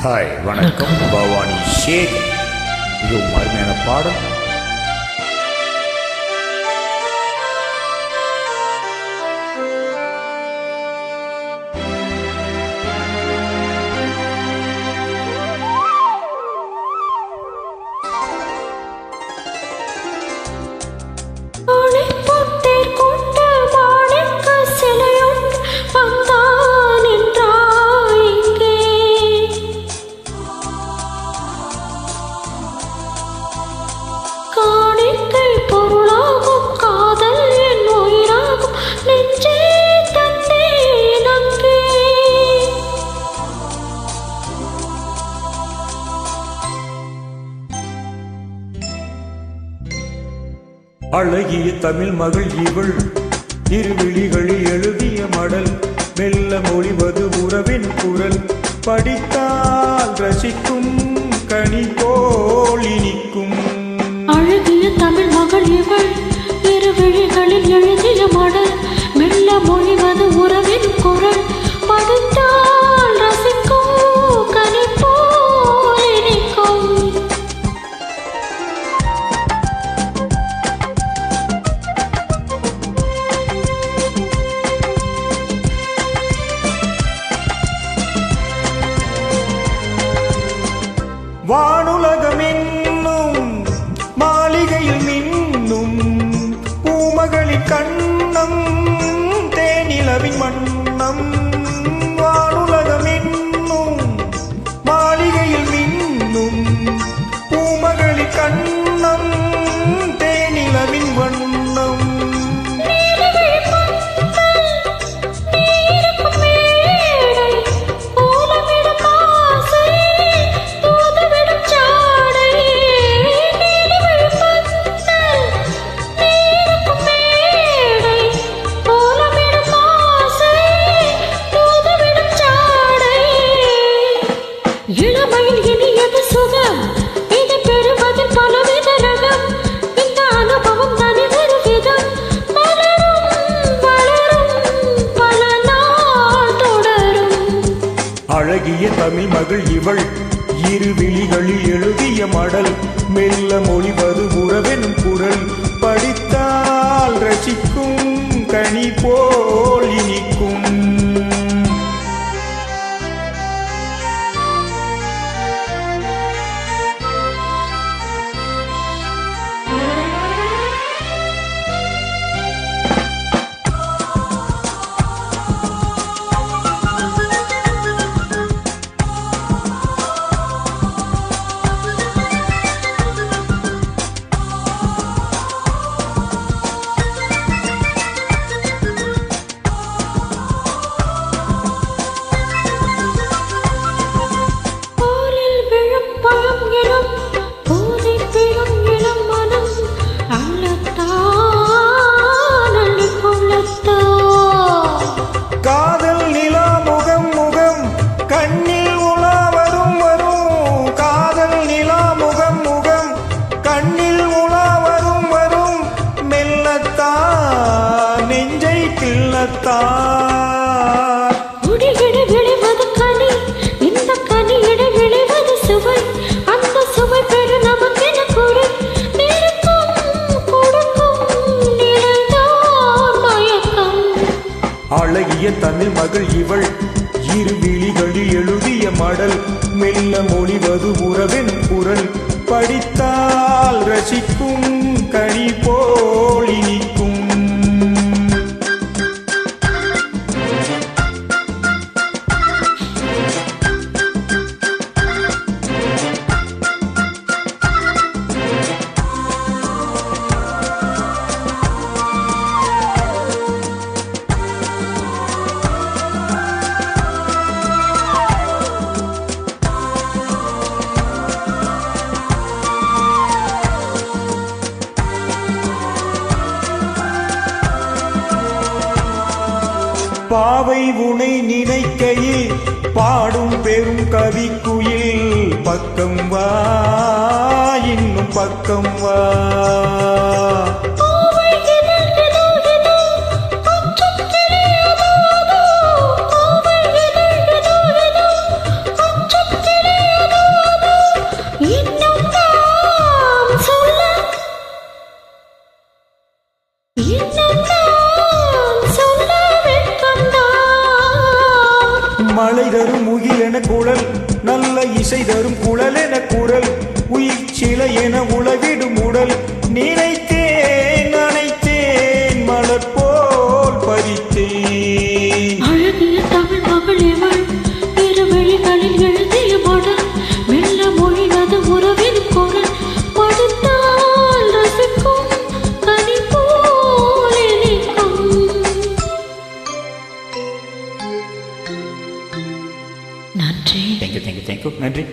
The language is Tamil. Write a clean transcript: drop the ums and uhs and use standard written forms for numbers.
ஹாய் வணக்கம் பவானி ஷேக். மிகவும் அருமையான பாடல். அழகிய தமிழ் மகள் இவள், இருவிழிகளில் எழுதிய மடல், மெல்ல மொழிவது உறவின் குரல், படித்தால் ரசிக்கும் கனி போல் இனிக்கும். அழகிய தமிழ் மகள் இவள், இருவிழிகளில் எழுதிய மடல், மெல்ல மொழிவது உறவின் குரல், படித்தால் ரசிக்கும் கனி போல் இனிக்கும். வானுலகம் என்னும் மாளிகையில் மின்னும் பூமகளின் கண்ணம், தேனிலவின் வண்ணம். வானுலகம் என்னும் மாளிகையில் மின்னும் பூமகளின் கண்ணம், தேனிலவின் வண்ணம். இளமையில் இனியது சுகம், இதை பெறுவதில் பலவித ரகம். இந்த அனுபவம் தனிதொரு விதம், மலரும் வளரும் பல நாள் தொடரும். அழகிய தமிழ் மகள் இவள், இருவிழிகளில் எழுதிய மடல், மெல்ல மொழிவது உறவெனும் குரல், படித்தால் ரசிக்கும் கனி போல் இனிக்கும். முடியிட விளைவது கனி, இந்த கனியிட விளைவது சுவை, அந்த சுவை பெரு நமக்கென குறை, நெருக்கம் கொடுக்கும் நிலைதான் மயக்கம். அழகிய தமிழ் மகள் இவள், இருவிழிகளில் எழுதிய மடல், மெல்ல மொழிவது உறவின் குரல், படித்தால் ரசிக்கும் கனி போல் இனிக்கும். பாவை உனை நினைக்கையில் பாடும் பெரும் கவிக்குயில், பக்கம் வா இன்னும் பக்கம் வா. அச்சம் மழை தரும் முகில் என குழல் நல்ல இசை தரும் குழல் என குரல் உயிர் சிலை என உழவிடும் உடல் நினைத்தேன் நினைத்தேன் மலர் போல் பறித்தேன் அழகிய தமிழ் மகள் இவள் பிற வழிகளில் எழுதிய மடல் மெல்ல மொழிவது உறவின் குரல் படுத்தால் ரசிக்கும் கனி போல் இனிக்கும். நன்றி. தேங்க்யூ நன்றி.